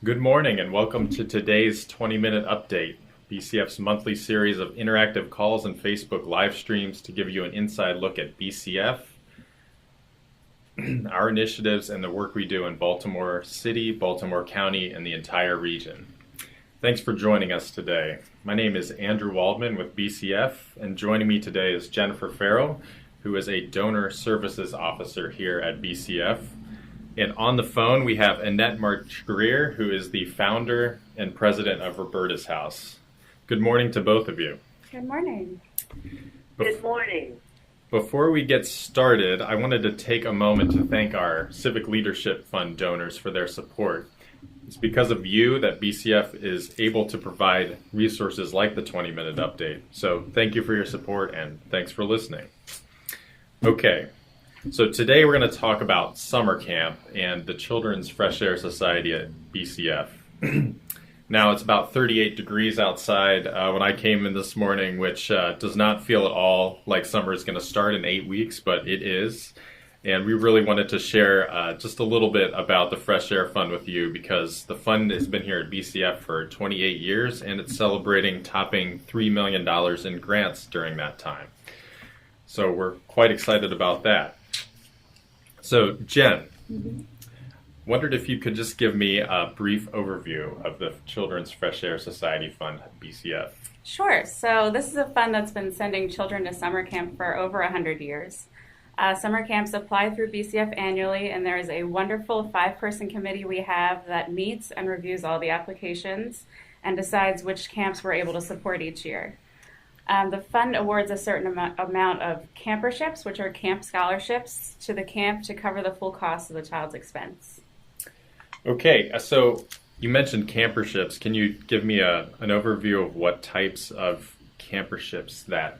Good morning and welcome to today's 20-minute update, BCF's monthly series of interactive calls and Facebook live streams to give you an inside look at BCF, our initiatives, and the work we do in Baltimore City, Baltimore County, and the entire region. Thanks for joining us today. My name is Andrew Waldman with BCF, and joining me today is Jennifer Farrell, who is a Donor Services Officer here at BCF. And on the phone, we have Annette March-Greer, who is the founder and president of Roberta's House. Good morning to both of you. Good morning. Good morning. Before we get started, I wanted to take a moment to thank our Civic Leadership Fund donors for their support. It's because of you that BCF is able to provide resources like the 20-minute update. So thank you for your support and thanks for listening. Okay. So today we're going to talk about summer camp and the Children's Fresh Air Society at BCF. Now it's about 38 degrees outside when I came in this morning, which does not feel at all like summer is going to start in 8 weeks, but it is. And we really wanted to share just a little bit about the Fresh Air Fund with you because the fund has been here at BCF for 28 years and it's celebrating topping $3 million in grants during that time. So we're quite excited about that. So, Jen, wondered if you could just give me a brief overview of the Children's Fresh Air Society Fund at BCF. Sure. So this is a fund that's been sending children to summer camp for over 100 years. Summer camps apply through BCF annually, and there is a wonderful 5-person committee we have that meets and reviews all the applications and decides which camps we're able to support each year. The fund awards a certain amount of camperships, which are camp scholarships, to the camp to cover the full cost of the child's expense. Okay, so you mentioned camperships. Can you give me an overview of what types of camperships that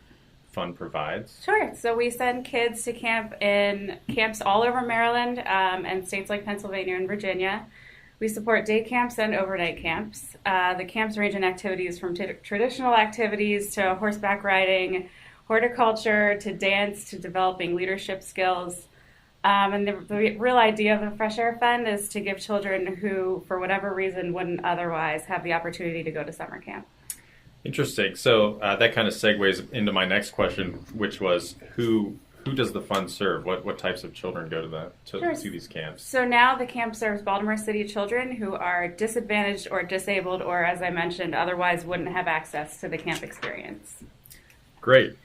fund provides? Sure. So we send kids to camp in camps all over Maryland and states like Pennsylvania and Virginia. We support day camps and overnight camps. The camps range in activities from traditional activities to horseback riding, horticulture, to dance, to developing leadership skills. And the real idea of the Fresh Air Fund is to give children who, for whatever reason, wouldn't otherwise have the opportunity to go to summer camp. Interesting. So that kind of segues into my next question, which was who does the fund serve? What types of children go to these camps? So now the camp serves Baltimore City children who are disadvantaged or disabled or, as I mentioned, otherwise wouldn't have access to the camp experience. Great.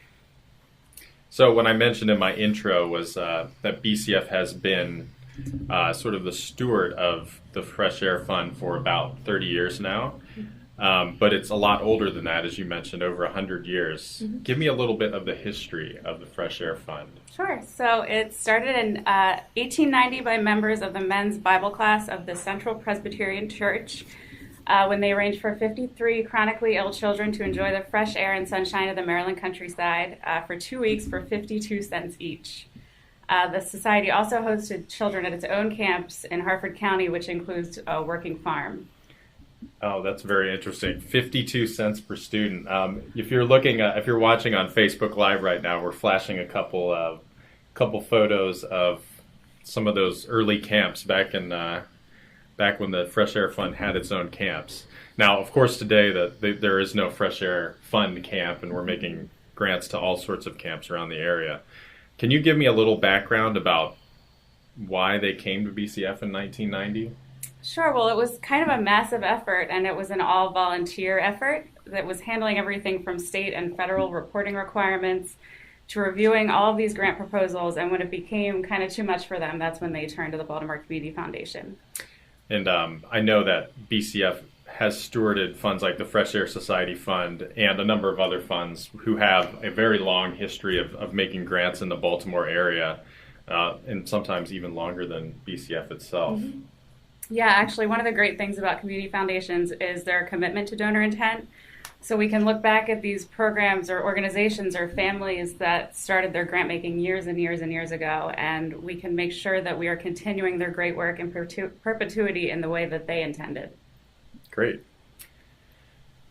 So what I mentioned in my intro was that BCF has been sort of the steward of the Fresh Air Fund for about 30 years now. But it's a lot older than that, as you mentioned, over 100 years. Mm-hmm. Give me a little bit of the history of the Fresh Air Fund. Sure. So it started in 1890 by members of the men's Bible class of the Central Presbyterian Church when they arranged for 53 chronically ill children to enjoy the fresh air and sunshine of the Maryland countryside for 2 weeks for 52 cents each. The society also hosted children at its own camps in Harford County, which includes a working farm. Oh, that's very interesting. 52 cents per student. If you're watching on Facebook Live right now, we're flashing a couple photos of some of those early camps back when the Fresh Air Fund had its own camps. Now, of course, today there is no Fresh Air Fund camp, and we're making grants to all sorts of camps around the area. Can you give me a little background about why they came to BCF in 1990? Sure. Well, it was kind of a massive effort, and it was an all-volunteer effort that was handling everything from state and federal reporting requirements to reviewing all of these grant proposals. And when it became kind of too much for them, that's when they turned to the Baltimore Community Foundation. And I know that BCF has stewarded funds like the Fresh Air Society Fund and a number of other funds who have a very long history of making grants in the Baltimore area, and sometimes even longer than BCF itself. Mm-hmm. Yeah, actually, one of the great things about community foundations is their commitment to donor intent. So we can look back at these programs or organizations or families that started their grant making years and years and years ago, and we can make sure that we are continuing their great work in perpetuity in the way that they intended. Great.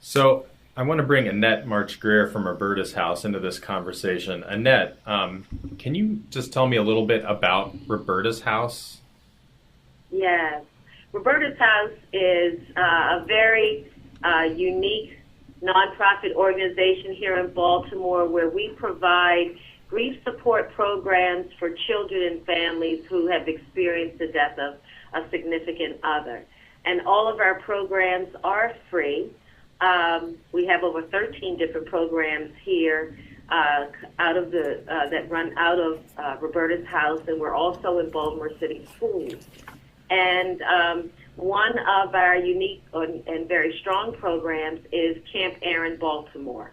So I want to bring Annette March-Greer from Roberta's House into this conversation. Annette, can you just tell me a little bit about Roberta's House? Yes. Roberta's House is a very unique nonprofit organization here in Baltimore where we provide grief support programs for children and families who have experienced the death of a significant other. And all of our programs are free. We have over 13 different programs here that run out of Roberta's House, and we're also in Baltimore City Schools. And one of our unique and very strong programs is Camp Aaron Baltimore.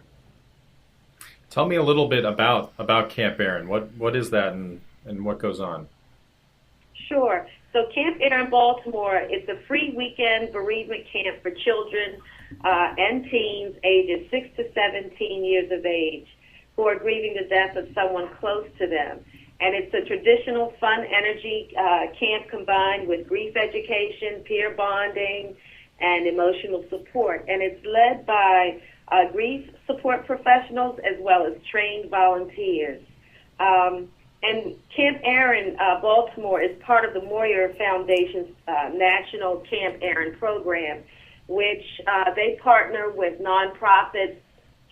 Tell me a little bit about Camp Aaron. What is that and what goes on? Sure. So Camp Aaron Baltimore is a free weekend bereavement camp for children and teens ages 6 to 17 years of age who are grieving the death of someone close to them. And it's a traditional fun energy camp combined with grief education, peer bonding, and emotional support. And it's led by grief support professionals as well as trained volunteers. And Camp Aaron Baltimore is part of the Moyer Foundation's National Camp Aaron program, which they partner with nonprofits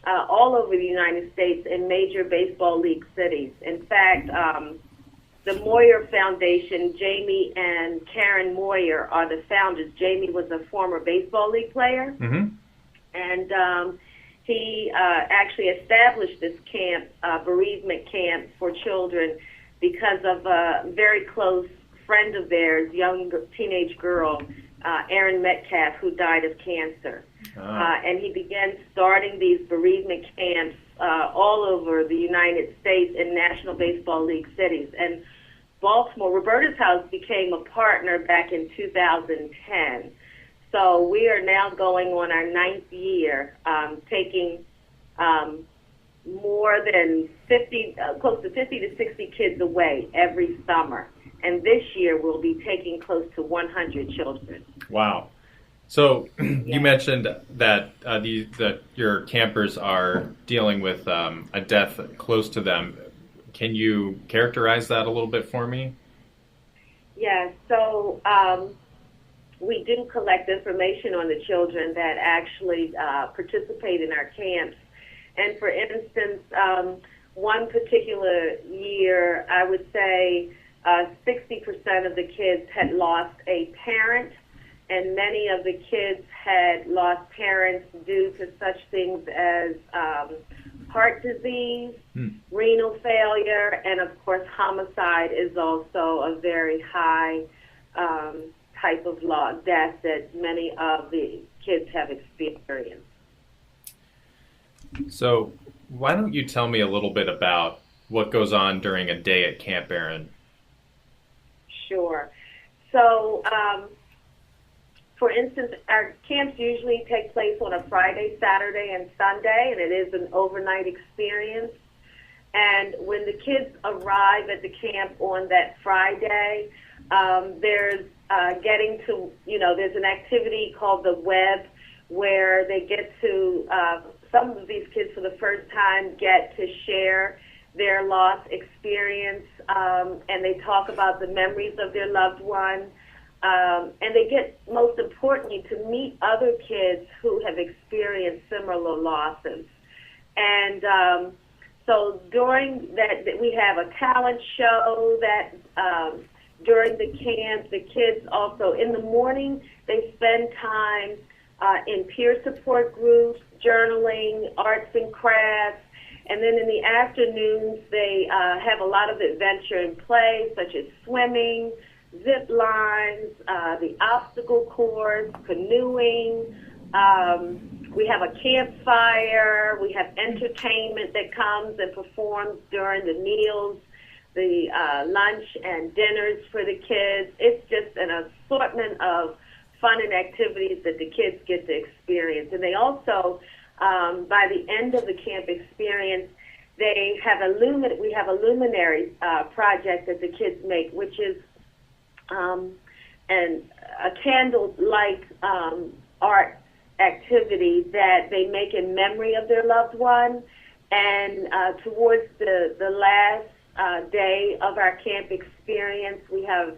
all over the United States in major baseball league cities. In fact, the Moyer Foundation, Jamie and Karen Moyer are the founders. Jamie was a former baseball league player, and he actually established this camp, bereavement camp for children, because of a very close friend of theirs, young teenage girl, Erin Metcalf, who died of cancer. And he began starting these bereavement camps all over the United States in National Baseball League cities. And Baltimore, Roberta's House became a partner back in 2010. So we are now going on our 9th year, taking more than 50, close to 50 to 60 kids away every summer. And this year we'll be taking close to 100 children. Wow. So you mentioned that that your campers are dealing with a death close to them. Can you characterize that a little bit for me? Yes. So we do collect information on the children that actually participate in our camps. And for instance, one particular year, I would say 60% of the kids had lost a parent, and many of the kids had lost parents due to such things as heart disease, renal failure, and of course homicide is also a very high type of death that many of the kids have experienced. So why don't you tell me a little bit about what goes on during a day at Camp Aaron? Sure. So, for instance, our camps usually take place on a Friday, Saturday, and Sunday, and it is an overnight experience. And when the kids arrive at the camp on that Friday, there's there's an activity called the Web where they get to, some of these kids for the first time get to share their loss experience, and they talk about the memories of their loved one, and they get, most importantly, to meet other kids who have experienced similar losses. And so during that, we have a talent show that during the camp, the kids also, in the morning, they spend time in peer support groups, journaling, arts and crafts, and then in the afternoons, they have a lot of adventure and play, such as swimming, zip lines, the obstacle course, canoeing. We have a campfire. We have entertainment that comes and performs during the meals, the lunch and dinners for the kids. It's just an assortment of fun and activities that the kids get to experience. And they also, by the end of the camp experience, we have a luminary project that the kids make, which is a candle-like art activity that they make in memory of their loved one. And towards the last day of our camp experience, we have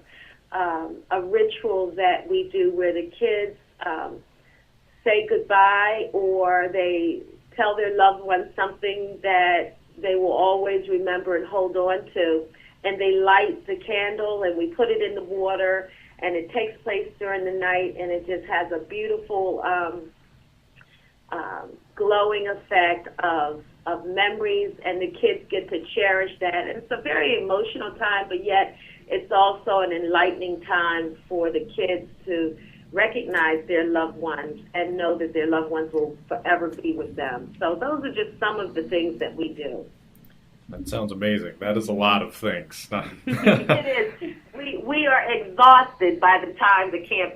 a ritual that we do where the kids say goodbye, or they tell their loved ones something that they will always remember and hold on to. And they light the candle, and we put it in the water, and it takes place during the night, and it just has a beautiful glowing effect of memories, and the kids get to cherish that. And it's a very emotional time, but yet it's also an enlightening time for the kids to recognize their loved ones and know that their loved ones will forever be with them. So those are just some of the things that we do. That sounds amazing. That is a lot of things. It is. We are exhausted by the time the camp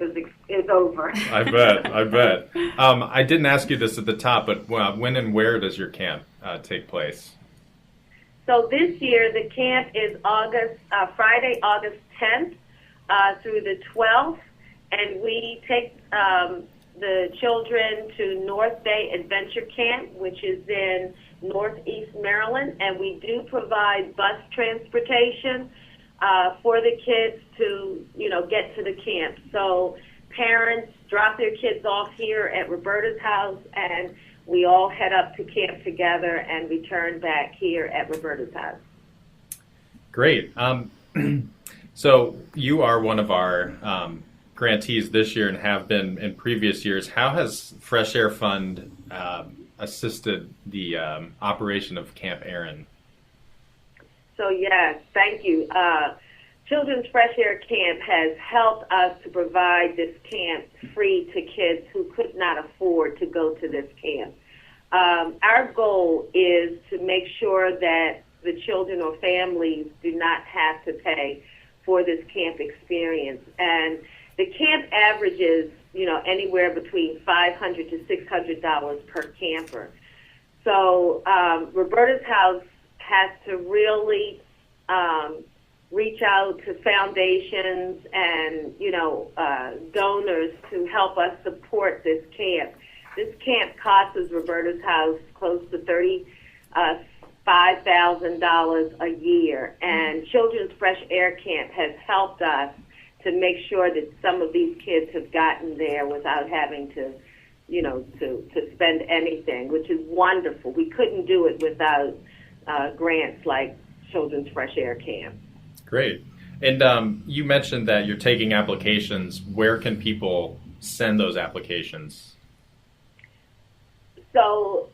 is over. I bet. I didn't ask you this at the top, but when and where does your camp take place? So this year the camp is Friday, August 10th through the 12th, and we take the children to North Bay Adventure Camp, which is in Northeast Maryland, and we do provide bus transportation for the kids to, get to the camp. So parents drop their kids off here at Roberta's house, and we all head up to camp together and return back here at Roberta's house. Great. So you are one of our grantees this year and have been in previous years. How has Fresh Air Fund assisted the operation of Camp Aaron? So yes, thank you. Children's Fresh Air Camp has helped us to provide this camp free to kids who could not afford to go to this camp. Our goal is to make sure that the children or families do not have to pay for this camp experience. And the camp averages, anywhere between $500 to $600 per camper. So Roberta's house has to really reach out to foundations and, donors to help us support this camp. This camp costs Roberta's house close to $35,000 a year, and Children's Fresh Air Camp has helped us to make sure that some of these kids have gotten there without having to spend anything, which is wonderful. We couldn't do it without grants like Children's Fresh Air Camp. Great. And you mentioned that you're taking applications. Where can people send those applications? So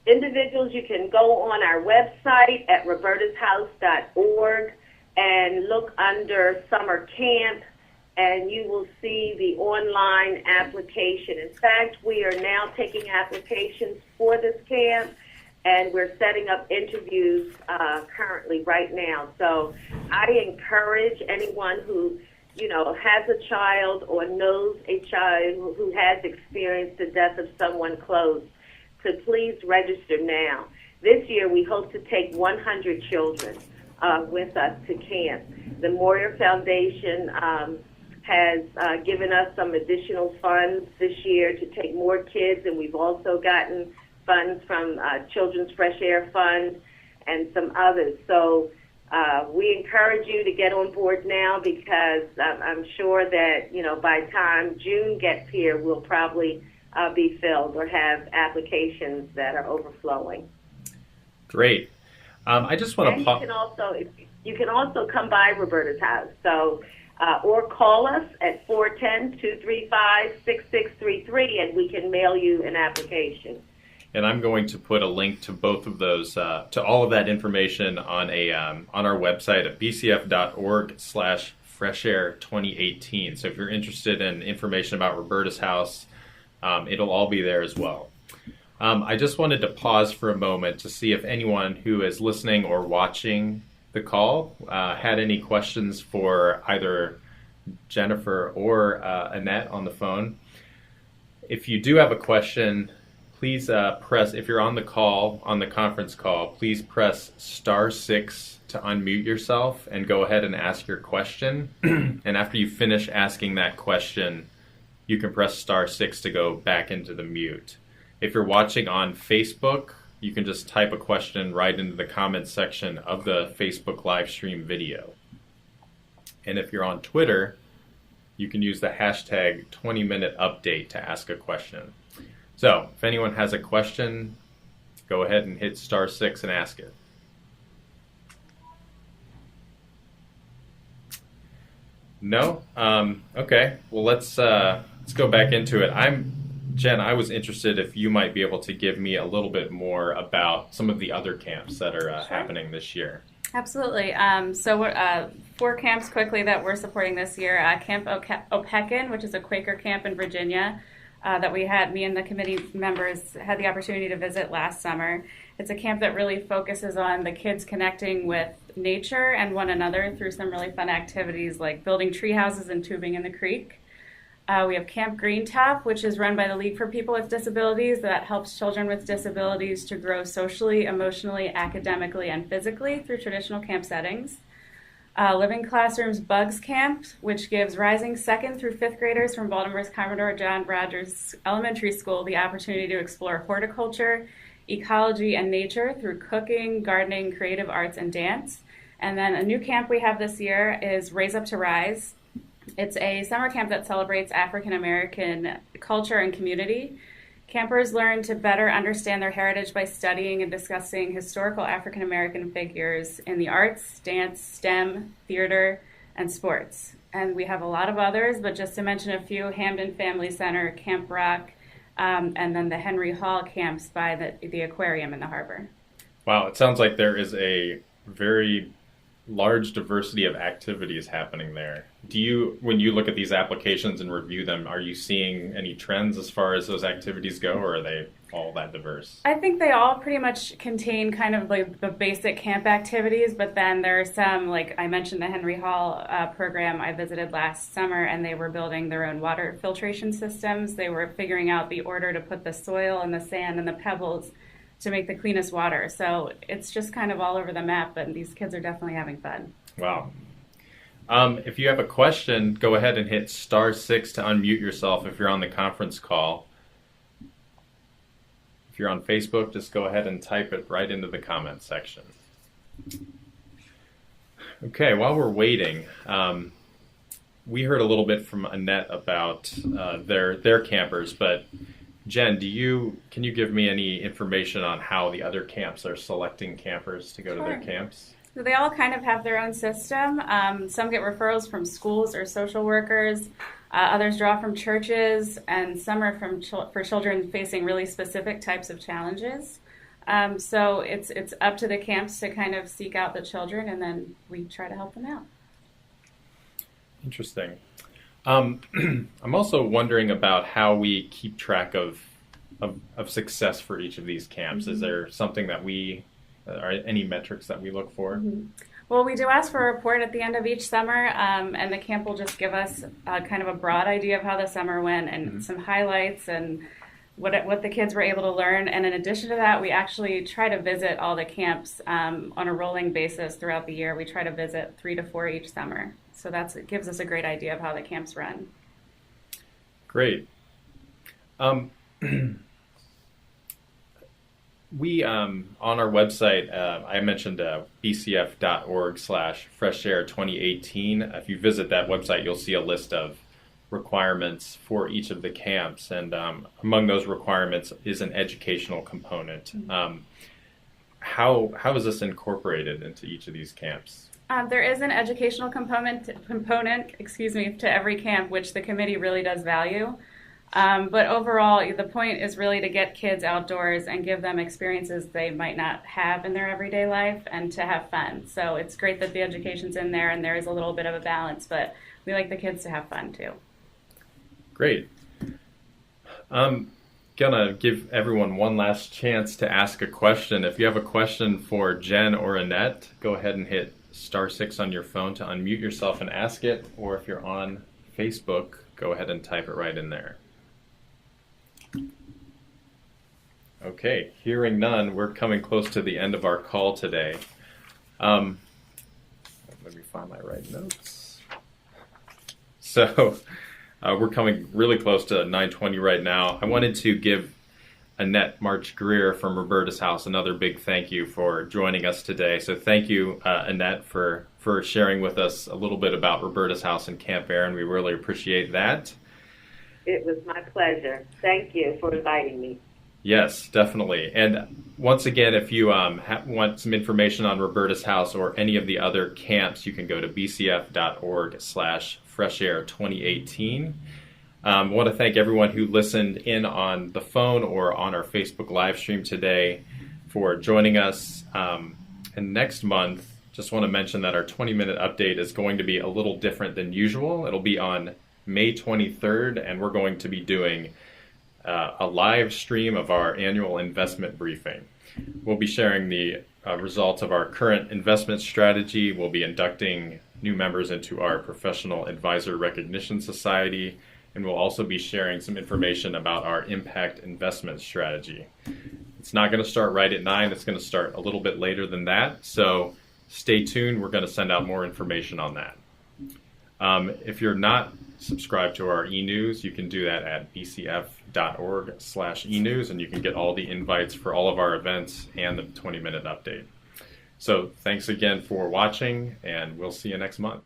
individuals, you can go on our website at robertashouse.org and look under summer camp, and you will see the online application. In fact, we are now taking applications for this camp, and we're setting up interviews currently right now. So I encourage anyone who, has a child or knows a child who has experienced the death of someone close to please register now. This year we hope to take 100 children with us to camp. The Moyer Foundation has given us some additional funds this year to take more kids, and we've also gotten funds from Children's Fresh Air Fund and some others. So we encourage you to get on board now, because I'm sure that, by the time June gets here, we'll probably be filled or have applications that are overflowing. Great. I just want to you can also come by Roberta's house. So or call us at 410-235-6633, and we can mail you an application. And I'm going to put a link to both of those, to all of that information on our website at bcf.org/freshair2018. So if you're interested in information about Roberta's house, it'll all be there as well. I just wanted to pause for a moment to see if anyone who is listening or watching the call had any questions for either Jennifer or Annette on the phone. If you do have a question, please press, if you're on the call, on the conference call, please press *6 to unmute yourself and go ahead and ask your question. And after you finish asking that question, you can press *6 to go back into the mute. If you're watching on Facebook, you can just type a question right into the comments section of the Facebook live stream video. And if you're on Twitter, you can use the hashtag 20-minute update to ask a question. So if anyone has a question, go ahead and hit *6 and ask it. No? Okay. Well, let's go back into it. Jen, I was interested if you might be able to give me a little bit more about some of the other camps that are happening this year. Absolutely. So 4 camps quickly that we're supporting this year. Camp Opequon, which is a Quaker camp in Virginia that me and the committee members had the opportunity to visit last summer. It's a camp that really focuses on the kids connecting with nature and one another through some really fun activities like building tree houses and tubing in the creek. We have Camp Green Top, which is run by the League for People with Disabilities that helps children with disabilities to grow socially, emotionally, academically, and physically through traditional camp settings. Living Classrooms Bugs Camp, which gives rising 2nd through 5th graders from Baltimore's Commodore John Rogers Elementary School the opportunity to explore horticulture, ecology, and nature through cooking, gardening, creative arts, and dance. And then a new camp we have this year is Raise Up to Rise. It's a summer camp that celebrates African American culture and community. Campers learn to better understand their heritage by studying and discussing historical African American figures in the arts, dance, STEM, theater, and sports. And we have a lot of others, but just to mention a few, Hamden Family Center, Camp Rock, and then the Henry Hall camps by the aquarium in the harbor. Wow, it sounds like there is a very large diversity of activities happening there. When you look at these applications and review them, are you seeing any trends as far as those activities go, or are they all that diverse? I think they all pretty much contain kind of like the basic camp activities, but then there are some, like I mentioned the Henry Hall program I visited last summer, and they were building their own water filtration systems. They were figuring out the order to put the soil and the sand and the pebbles to make the cleanest water. So it's just kind of all over the map, but these kids are definitely having fun. Wow. If you have a question, go ahead and hit *6 to unmute yourself if you're on the conference call. If you're on Facebook, just go ahead and type it right into the comments section. Okay, while we're waiting, we heard a little bit from Annette about their campers, but Jen, can you give me any information on how the other camps are selecting campers to go to their camps? So they all kind of have their own system. Some get referrals from schools or social workers. Others draw from churches, and some are for children facing really specific types of challenges. So it's up to the camps to kind of seek out the children, and then we try to help them out. Interesting. I'm also wondering about how we keep track of success for each of these camps. Mm-hmm. Is there something that are any metrics that we look for? Mm-hmm. Well, we do ask for a report at the end of each summer, and the camp will just give us kind of a broad idea of how the summer went and mm-hmm. some highlights and what the kids were able to learn. And in addition to that, we actually try to visit all the camps on a rolling basis throughout the year. We try to visit 3 to 4 each summer. So it gives us a great idea of how the camps run. Great. We, on our website, I mentioned bcf.org/freshair2018. If you visit that website, you'll see a list of requirements for each of the camps. And among those requirements is an educational component. Mm-hmm. How is this incorporated into each of these camps? There is an educational component, to every camp, which the committee really does value. But overall, the point is really to get kids outdoors and give them experiences they might not have in their everyday life and to have fun. So it's great that the education's in there and there is a little bit of a balance, but we like the kids to have fun too. Great. I'm gonna give everyone one last chance to ask a question. If you have a question for Jen or Annette, go ahead and hit *6 on your phone to unmute yourself and ask it, or if you're on Facebook, go ahead and type it right in there. Okay, hearing none, we're coming close to the end of our call today. Let me find my right notes. So we're coming really close to 9:20 right now. I wanted to give Annette March-Greer from Roberta's House another big thank you for joining us today. So thank you, Annette, for for sharing with us a little bit about Roberta's House and Camp Aaron. We really appreciate that. It was my pleasure. Thank you for inviting me. Yes, definitely. And once again, if you want some information on Roberta's House or any of the other camps, you can go to bcf.org/freshair2018. I want to thank everyone who listened in on the phone or on our Facebook live stream today for joining us. And next month, just want to mention that our 20-minute update is going to be a little different than usual. It'll be on May 23rd, and we're going to be doing a live stream of our annual investment briefing. We'll be sharing the results of our current investment strategy. We'll be inducting new members into our Professional Advisor Recognition Society, and we'll also be sharing some information about our impact investment strategy. It's not going to start right at 9. It's going to start a little bit later than that, so stay tuned. We're going to send out more information on that. If you're not subscribed to our e-news, you can do that at bcf.org/e-news, and you can get all the invites for all of our events and the 20-minute update. So thanks again for watching, and we'll see you next month.